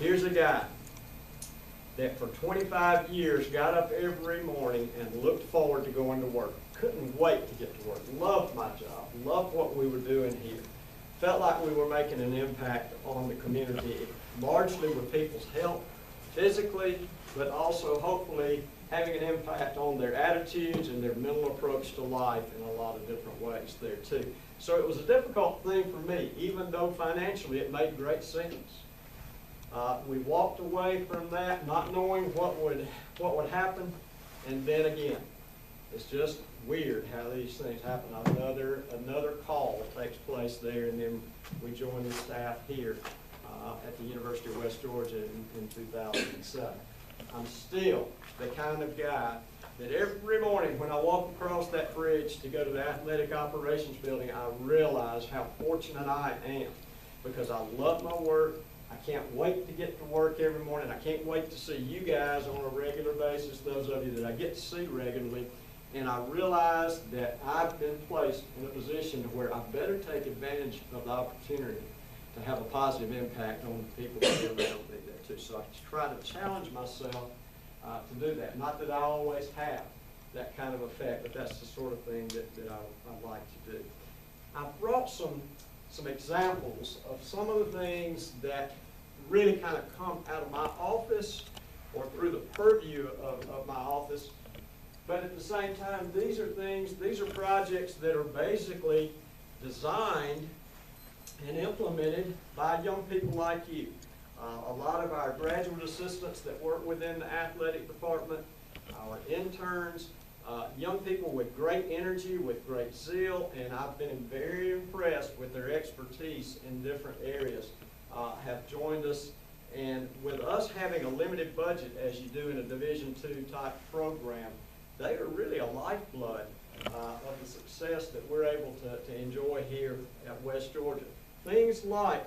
Here's a guy that for 25 years got up every morning and looked forward to going to work. Couldn't wait to get to work. Loved my job. Loved what we were doing here. Felt like we were making an impact on the community, largely with people's health, physically, but also hopefully having an impact on their attitudes and their mental approach to life in a lot of different ways there too. So it was a difficult thing for me, even though financially it made great sense. We walked away from that not knowing what would happen, and then again, it's just weird how these things happen. Another call takes place there, and then we join the staff here at the University of West Georgia in 2007. I'm still the kind of guy that every morning when I walk across that bridge to go to the athletic operations building, I realize how fortunate I am, because I love my work. I can't wait to get to work every morning. I can't wait to see you guys on a regular basis, those of you that I get to see regularly. And I realize that I've been placed in a position to where I better take advantage of the opportunity to have a positive impact on the people that are around me there too. So I try to challenge myself to do that. Not that I always have that kind of effect, but that's the sort of thing that I like to do. I brought some examples of some of the things that really kind of come out of my office or through the purview of my office. But at the same time, these are projects that are basically designed and implemented by young people like you. A lot of our graduate assistants that work within the athletic department, our interns, young people with great energy, with great zeal, and I've been very impressed with their expertise in different areas, have joined us. And with us having a limited budget, as you do in a Division II type program, they are really a lifeblood of the success that we're able to enjoy here at West Georgia. Things like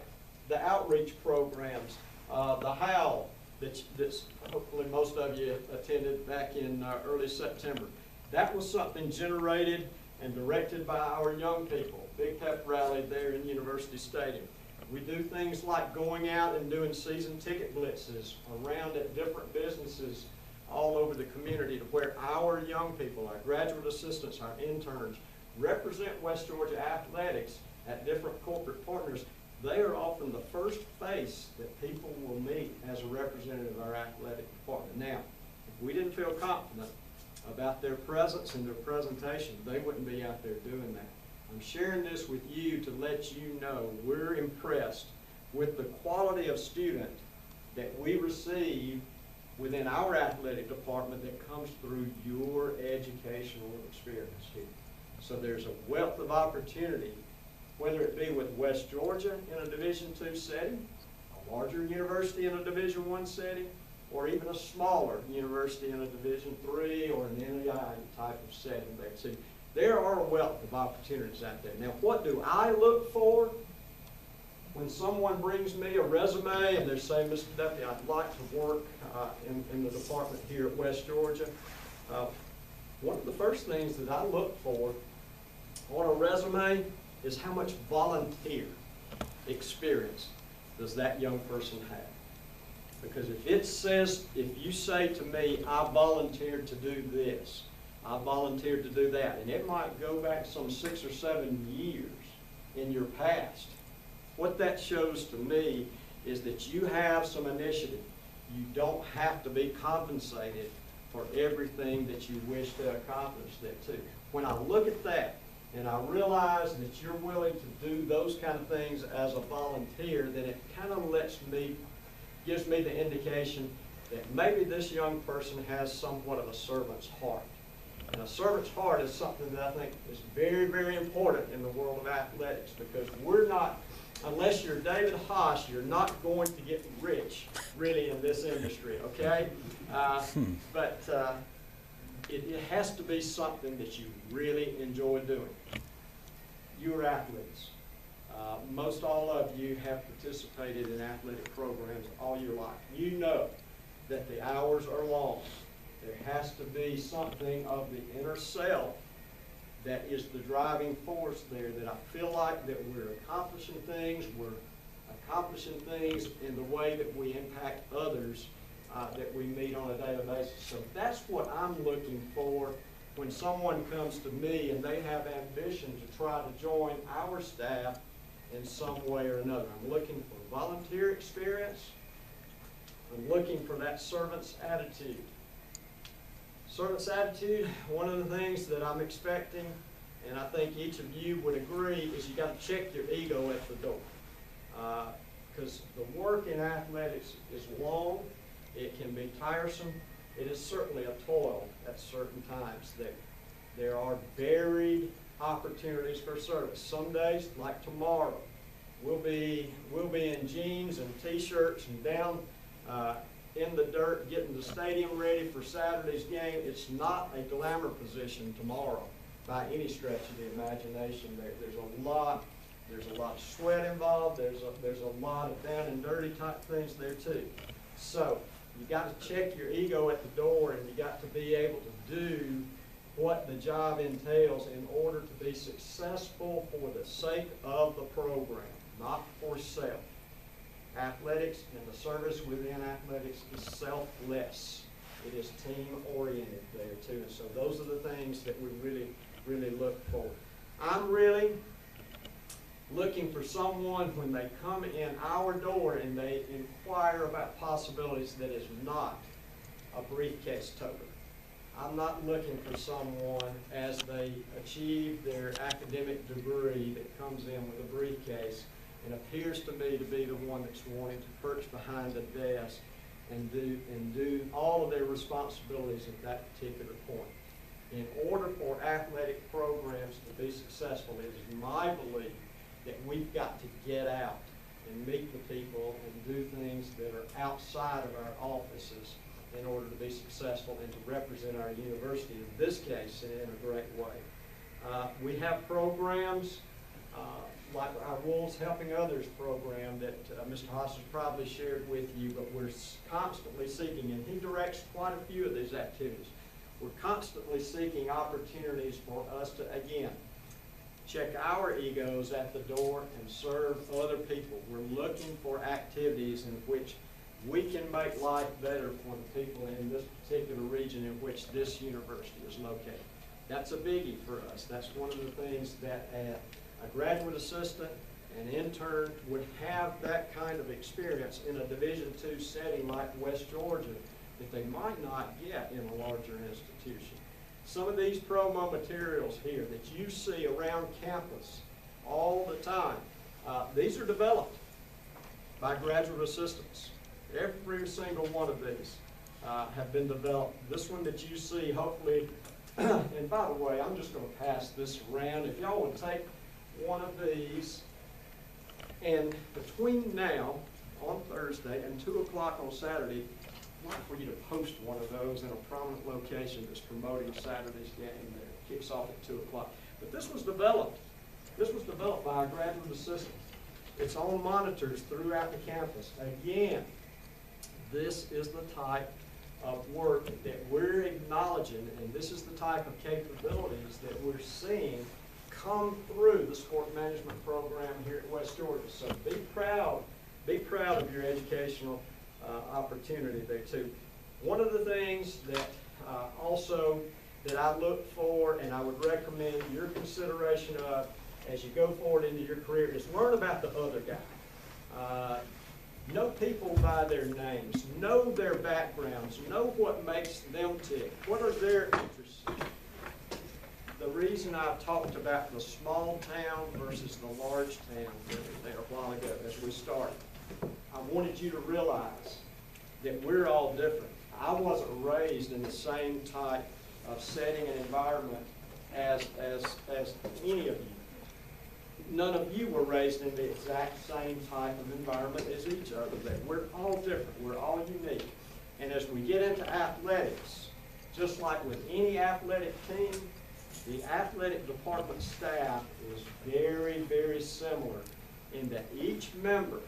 the outreach programs, the HOWL, that's hopefully most of you attended back in early September. That was something generated and directed by our young people. Big pep rally there in University Stadium. We do things like going out and doing season ticket blitzes around at different businesses all over the community, to where our young people, our graduate assistants, our interns, represent West Georgia athletics at different corporate partners. They are often the first face that people will meet as a representative of our athletic department. Now, if we didn't feel confident about their presence and their presentation, they wouldn't be out there doing that. I'm sharing this with you to let you know we're impressed with the quality of student that we receive within our athletic department that comes through your educational experience here. So there's a wealth of opportunity, whether it be with West Georgia in a Division II setting, a larger university in a Division I setting, or even a smaller university in a Division III or an NAI type of setting there too. There are a wealth of opportunities out there. Now, what do I look for when someone brings me a resume and they're saying, Mr. Duffey, I'd like to work in the department here at West Georgia? One of the first things that I look for on a resume is how much volunteer experience does that young person have? Because if you say to me, I volunteered to do this, I volunteered to do that, and it might go back some 6 or 7 years in your past, what that shows to me is that you have some initiative. You don't have to be compensated for everything that you wish to accomplish there too. When I look at that and I realize that you're willing to do those kind of things as a volunteer, then it kind of gives me the indication that maybe this young person has somewhat of a servant's heart. And a servant's heart is something that I think is very, very important in the world of athletics, because we're not, unless you're David Haas, you're not going to get rich, really, in this industry, okay? But it has to be something that you really enjoy doing. You're athletes. Most all of you have participated in athletic programs all your life. You know that the hours are long. There has to be something of the inner self that is the driving force there, that I feel like that we're accomplishing things, we're accomplishing things in the way that we impact others that we meet on a daily basis. So that's what I'm looking for when someone comes to me and they have ambition to try to join our staff in some way or another. I'm looking for volunteer experience. I'm looking for that servant's attitude. Servant's attitude, one of the things that I'm expecting, and I think each of you would agree, is you got to check your ego at the door. Because the work in athletics is long, it can be tiresome, it is certainly a toil at certain times. There are varied opportunities for service. Some days, like tomorrow, we'll be in jeans and t-shirts and down in the dirt getting the stadium ready for Saturday's game. It's not a glamour position tomorrow by any stretch of the imagination. There's a lot of sweat involved. There's a lot of down and dirty type things there too. So you got to check your ego at the door, and you got to be able to do what the job entails in order to be successful for the sake of the program, not for self. Athletics and the service within athletics is selfless. It is team-oriented there too. And so those are the things that we really look for. I'm really looking for someone when they come in our door and they inquire about possibilities that is not a briefcase toter. I'm not looking for someone as they achieve their academic degree that comes in with a briefcase and appears to me to be the one that's wanting to perch behind a desk and do all of their responsibilities at that particular point. In order for athletic programs to be successful, it is my belief that we've got to get out and meet the people and do things that are outside of our offices in order to be successful and to represent our university, in this case, in a great way. We have programs like our Wolves Helping Others program that Mr. Haas has probably shared with you, but we're constantly seeking, and he directs quite a few of these activities. We're constantly seeking opportunities for us to, again, check our egos at the door and serve other people. We're looking for activities in which we can make life better for the people in this particular region in which this university is located. That's a biggie for us. That's one of the things that a graduate assistant, an intern would have that kind of experience in a Division II setting like West Georgia that they might not get in a larger institution. Some of these promo materials here that you see around campus all the time, these are developed by graduate assistants. Every single one of these have been developed. This one that you see, hopefully, and by the way, I'm just going to pass this around. If y'all would take one of these, and between now, on Thursday, and 2 o'clock on Saturday, I'd like for you to post one of those in a prominent location that's promoting Saturday's game there. It kicks off at 2 o'clock. But this was developed. This was developed by a graduate assistant. It's on monitors throughout the campus. Again, this is the type of work that we're acknowledging, and this is the type of capabilities that we're seeing come through the sport management program here at West Georgia. So be proud of your educational opportunity there too. One of the things that also that I look for and I would recommend your consideration of as you go forward into your career is learn about the other guy. Know people by their names, know their backgrounds, know what makes them tick, what are their interests. The reason I talked about the small town versus the large town there a while ago as we started, I wanted you to realize that we're all different. I wasn't raised in the same type of setting and environment as any of you. None of you were raised in the exact same type of environment as each other. That we're all different. We're all unique. And as we get into athletics, just like with any athletic team, the athletic department staff is very, very similar in that each member,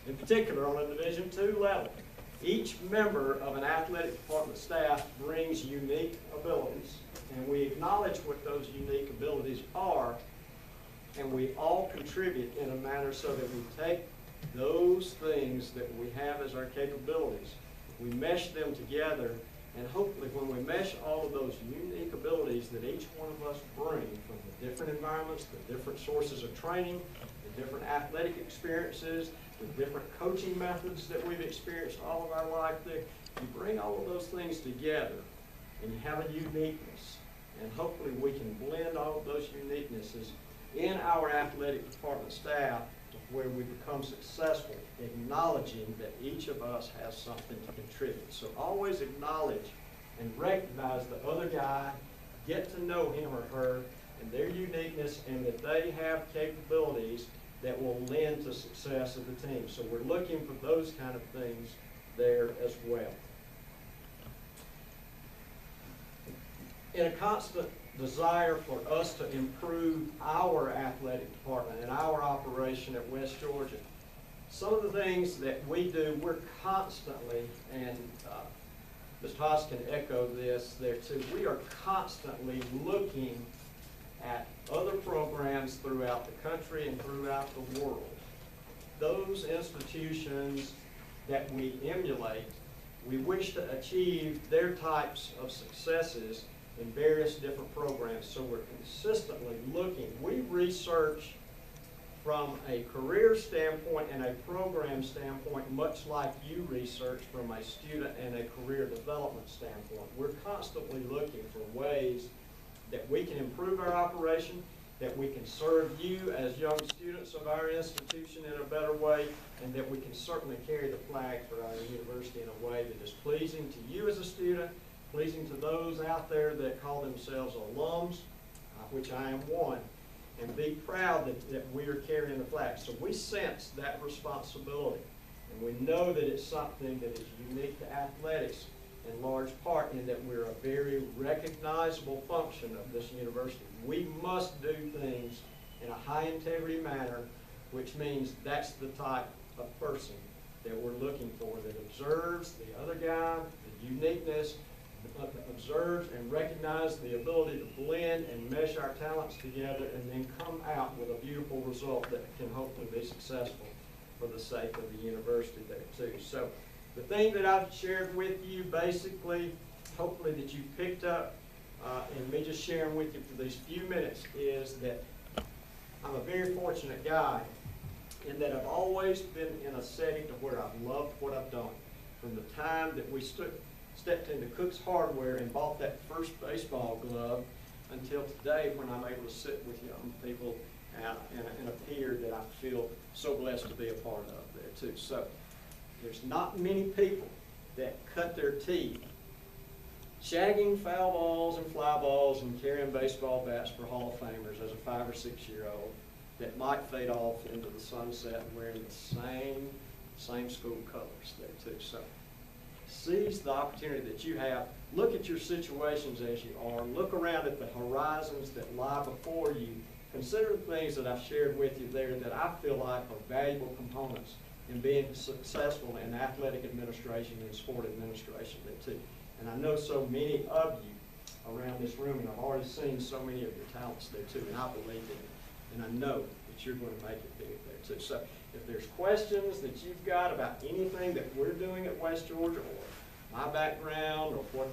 in particular on a Division II level, each member of an athletic department staff brings unique abilities, and we acknowledge what those unique abilities are, and we all contribute in a manner so that we take those things that we have as our capabilities, we mesh them together, and hopefully when we mesh all of those unique abilities that each one of us bring from the different environments, the different sources of training, the different athletic experiences, the different coaching methods that we've experienced all of our life there, you bring all of those things together and you have a uniqueness. And hopefully we can blend all of those uniquenesses in our athletic department staff to where we become successful, acknowledging that each of us has something to contribute. So always acknowledge and recognize the other guy, get to know him or her and their uniqueness, and that they have capabilities that will lend to success of the team. So we're looking for those kind of things there as well. In a constant desire for us to improve our athletic department and our operation at West Georgia, some of the things that we do, we're constantly, and Ms. Haas can echo this there too, we are constantly looking at other programs throughout the country and throughout the world. Those institutions that we emulate, we wish to achieve their types of successes in various different programs. So we're consistently looking. We research from a career standpoint and a program standpoint, much like you research from a student and a career development standpoint. We're constantly looking for ways that we can improve our operation, that we can serve you as young students of our institution in a better way, and that we can certainly carry the flag for our university in a way that is pleasing to you as a student, pleasing to those out there that call themselves alums, which I am one, and be proud that we are carrying the flag. So we sense that responsibility, and we know that it's something that is unique to athletics in large part, in that we're a very recognizable function of this university. We must do things in a high integrity manner, which means that's the type of person that we're looking for, that observes the other guy, the uniqueness, observes and recognizes the ability to blend and mesh our talents together, and then come out with a beautiful result that can hopefully be successful for the sake of the university there too. So the thing that I've shared with you, basically, hopefully that you picked up and me just sharing with you for these few minutes, is that I'm a very fortunate guy in that I've always been in a setting to where I've loved what I've done. From the time that we stepped into Cook's Hardware and bought that first baseball glove until today, when I'm able to sit with young people in a peer that I feel so blessed to be a part of there too. So there's not many people that cut their teeth shagging foul balls and fly balls and carrying baseball bats for Hall of Famers as a 5 or 6 year old that might fade off into the sunset wearing the same school colors there too. So seize the opportunity that you have. Look at your situations as you are. Look around at the horizons that lie before you. Consider the things that I've shared with you there that I feel like are valuable components in being successful in athletic administration and sport administration there too. And I know so many of you around this room, and I've already seen so many of your talents there too, and I believe in it. And I know that you're going to make it big there too. So if there's questions that you've got about anything that we're doing at West Georgia, or my background, or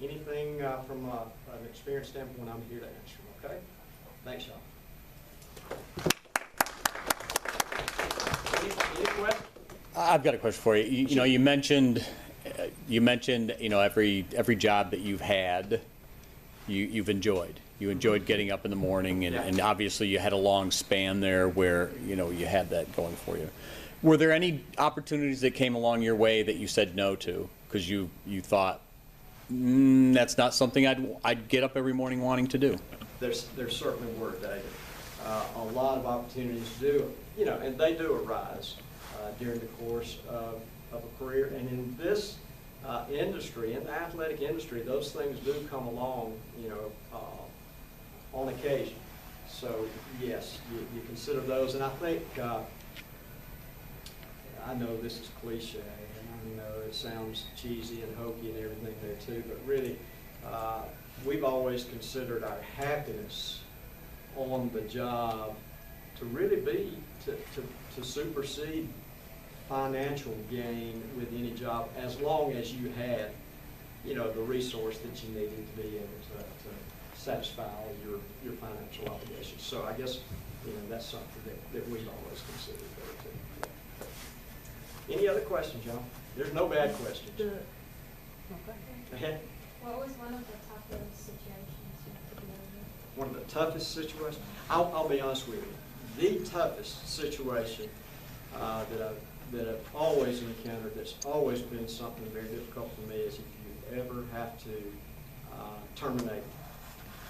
anything from an experience standpoint, I'm here to answer them, okay? Thanks, y'all. Any questions? I've got a question for you. You know, you mentioned, you know, every job that you've had, you've enjoyed. You enjoyed getting up in the morning, and obviously you had a long span there where, you know, you had that going for you. Were there any opportunities that came along your way that you said no to because you thought, that's not something I'd get up every morning wanting to do? There certainly were, David. A lot of opportunities do, you know, and they do arise during the course of a career. And in this industry, in the athletic industry, those things do come along, you know, on occasion. So yes, you consider those, and I think, I know this is cliche, and I know it sounds cheesy and hokey and everything there too, but really, we've always considered our happiness on the job to really be, to supersede financial gain with any job as long as you had, you know, the resource that you needed to be able to satisfy all your financial obligations. So I guess, you know, that's something that we've always considered there too. Any other questions, y'all? There's no bad questions. Ahead. What was one of the toughest situations you had to deal with? One of the toughest situations? I'll be honest with you. The toughest situation that I've always encountered, that's always been something very difficult for me, is if you ever have to terminate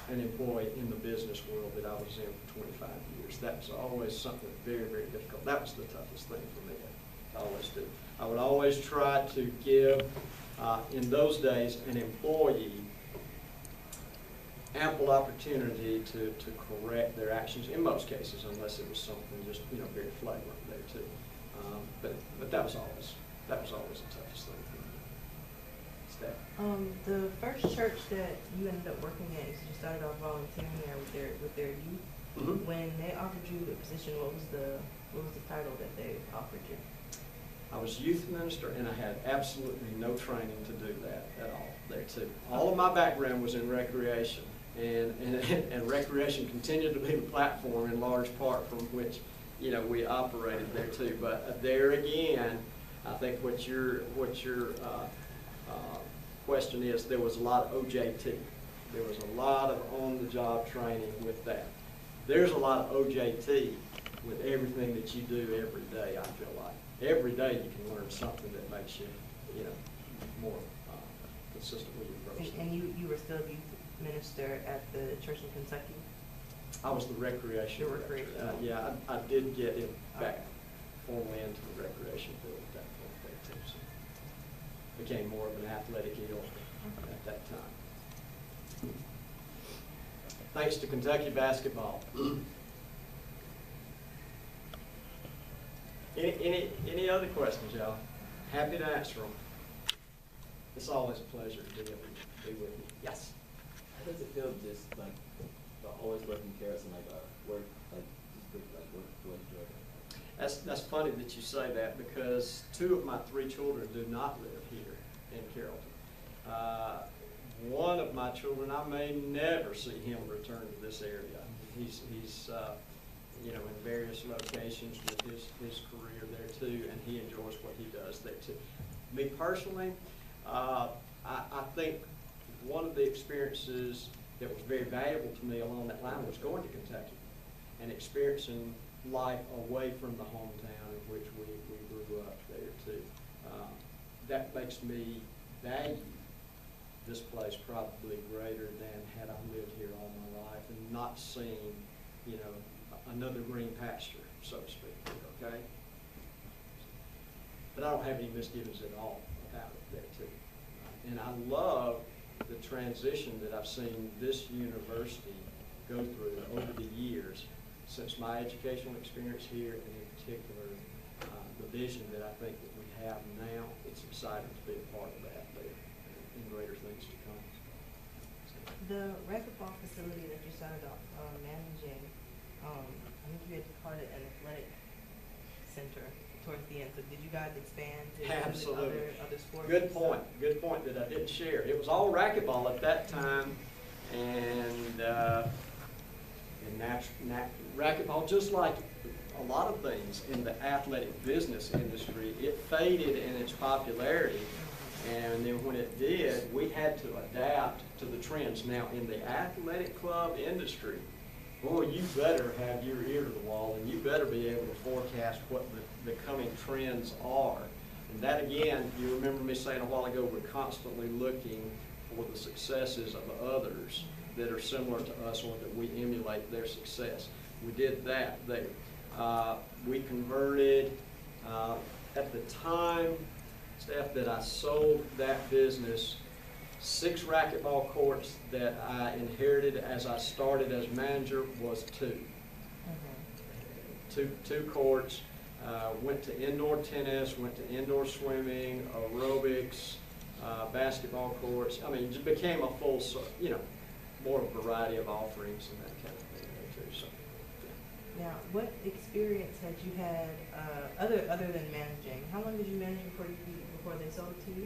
an employee in the business world that I was in for 25 years. That was always something very, very difficult. That was the toughest thing for me to always do. I would always try to give, in those days, an employee ample opportunity to correct their actions, in most cases, unless it was something just, you know, very flagrant there too. But that was always the toughest thing for me. Steph? The first church that you ended up working at, you started off volunteering there with their youth. Mm-hmm. When they offered you a position, what was the title that they offered you? I was youth minister, and I had absolutely no training to do that at all there too. All of my background was in recreation, and recreation continued to be the platform in large part from which, you know, we operated there too. But there again, I think what your question is, there was a lot of OJT. There was a lot of on-the-job training with that. There's a lot of OJT with everything that you do every day, I feel like. Every day you can learn something that makes you, you know, more consistent with your approach. And you were still youth minister at the church in Kentucky? I was the recreation director. Yeah, I did get back formally into the recreation field at that point there too. So became more of an athletic eel at that time. Thanks to Kentucky basketball. Any other questions, y'all? Happy to answer them. It's always a pleasure to be able to be with you. Yes? How does it feel just like always working carrots and work to enjoy it? That's funny that you say that, because 2 of my 3 children do not live here in Carrollton. One of my children, I may never see him return to this area. He's you know, in various locations with his career there too, and he enjoys what he does there too. Me personally, I think one of the experiences that was very valuable to me along that line was going to Kentucky and experiencing life away from the hometown in which we grew up there too. That makes me value this place probably greater than had I lived here all my life and not seen, you know, another green pasture, so to speak, okay? But I don't have any misgivings at all about it there too. And I love the transition that I've seen this university go through over the years since my educational experience here, and in particular, the vision that I think that we have now. It's exciting to be a part of that there and greater things to come. The racquetball facility that you started off managing, I think you had called it an athletic center towards the end. So did you guys expand to Absolutely. Other sports? Good point. Good point that I didn't share. It was all racquetball at that time, and racquetball, just like a lot of things in the athletic business industry, it faded in its popularity. And then when it did, we had to adapt to the trends. Now, in the athletic club industry, boy, you better have your ear to the wall, and you better be able to forecast what the coming trends are. And that, again, you remember me saying a while ago, we're constantly looking for the successes of others that are similar to us or that we emulate their success. We did that there. We converted, at the time, Steph, that I sold that business, 6 racquetball courts that I inherited as I started as manager was 2. Two courts. Went to indoor tennis, went to indoor swimming, aerobics, basketball courts. I mean, it just became a full, you know, more variety of offerings and that kind of thing there too. So, yeah. Now, what experience had you had, other than managing? How long did you manage before they sold it to you?